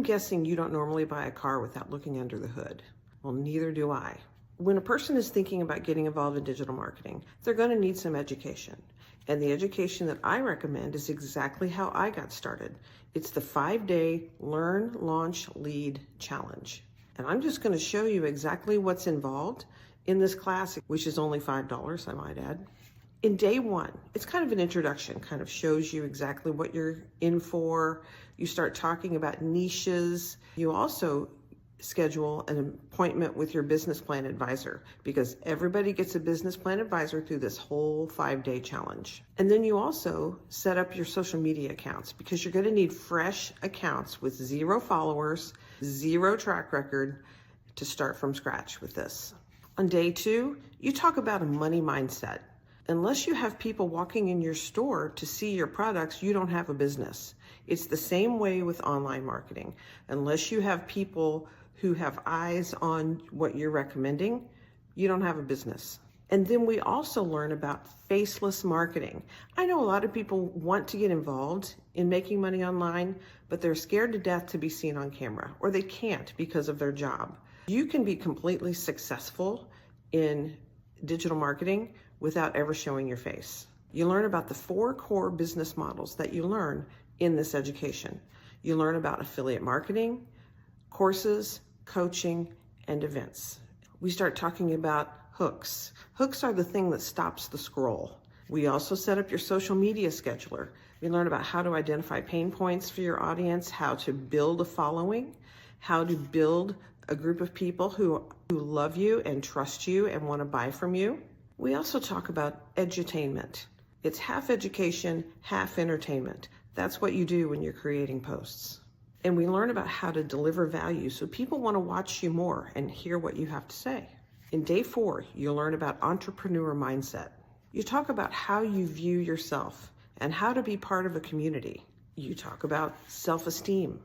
I'm guessing you don't normally buy a car without looking under the hood. Well, neither do I. When a person is thinking about getting involved in digital marketing, they're going to need some education. And the education that I recommend is exactly how I got started. It's the 5-day Learn, Launch, Lead Challenge. And I'm just going to show you exactly what's involved in this class, which is only $5, I might add. In day one, it's kind of an introduction, kind of shows you exactly what you're in for. You start talking about niches. You also schedule an appointment with your business plan advisor, because everybody gets a business plan advisor through this whole 5-day challenge. And then you also set up your social media accounts, because you're going to need fresh accounts with 0 followers, 0 track record to start from scratch with this. On day 2, you talk about a money mindset. Unless you have people walking in your store to see your products, you don't have a business. It's the same way with online marketing. Unless you have people who have eyes on what you're recommending, you don't have a business. And then we also learn about faceless marketing. I know a lot of people want to get involved in making money online, but they're scared to death to be seen on camera, or they can't because of their job. You can be completely successful in digital marketing without ever showing your face. You learn about the 4 core business models that you learn in this education. You learn about affiliate marketing, courses, coaching, and events. We start talking about hooks. Hooks are the thing that stops the scroll. We also set up your social media scheduler. We learn about how to identify pain points for your audience, how to build a following, how to build a group of people who love you and trust you and want to buy from you. We also talk about edutainment. It's half education, half entertainment. That's what you do when you're creating posts. And we learn about how to deliver value so people want to watch you more and hear what you have to say. In day 4, you'll learn about entrepreneur mindset. You talk about how you view yourself and how to be part of a community. You talk about self-esteem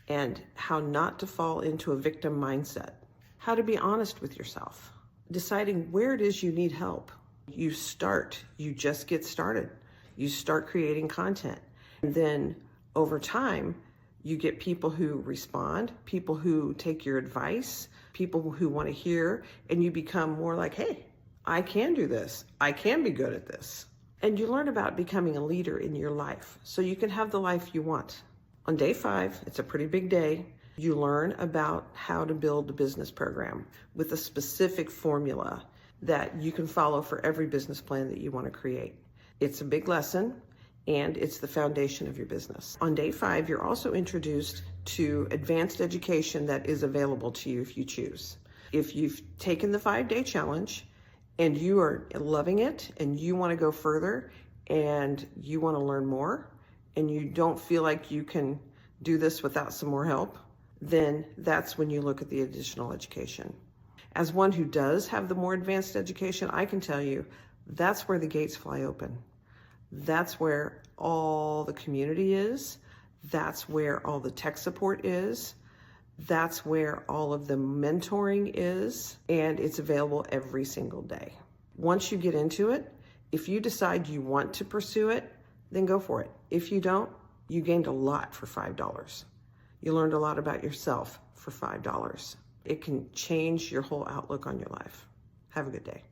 and how not to fall into a victim mindset. How to be honest with yourself. Deciding where it is you need help. You just get started. You start creating content. And then over time, you get people who respond, people who take your advice, people who want to hear, and you become more like, hey, I can do this. I can be good at this. And you learn about becoming a leader in your life so you can have the life you want. On day 5, it's a pretty big day. You learn about how to build a business program with a specific formula that you can follow for every business plan that you want to create. It's a big lesson, and it's the foundation of your business. On day 5, you're also introduced to advanced education that is available to you if you choose. If you've taken the 5-day challenge and you are loving it and you want to go further and you want to learn more and you don't feel like you can do this without some more help, then that's when you look at the additional education. As one who does have the more advanced education, I can tell you that's where the gates fly open. That's where all the community is. That's where all the tech support is. That's where all of the mentoring is, and it's available every single day. Once you get into it, if you decide you want to pursue it, then go for it. If you don't, you gained a lot for $5. You learned a lot about yourself for $5. It can change your whole outlook on your life. Have a good day.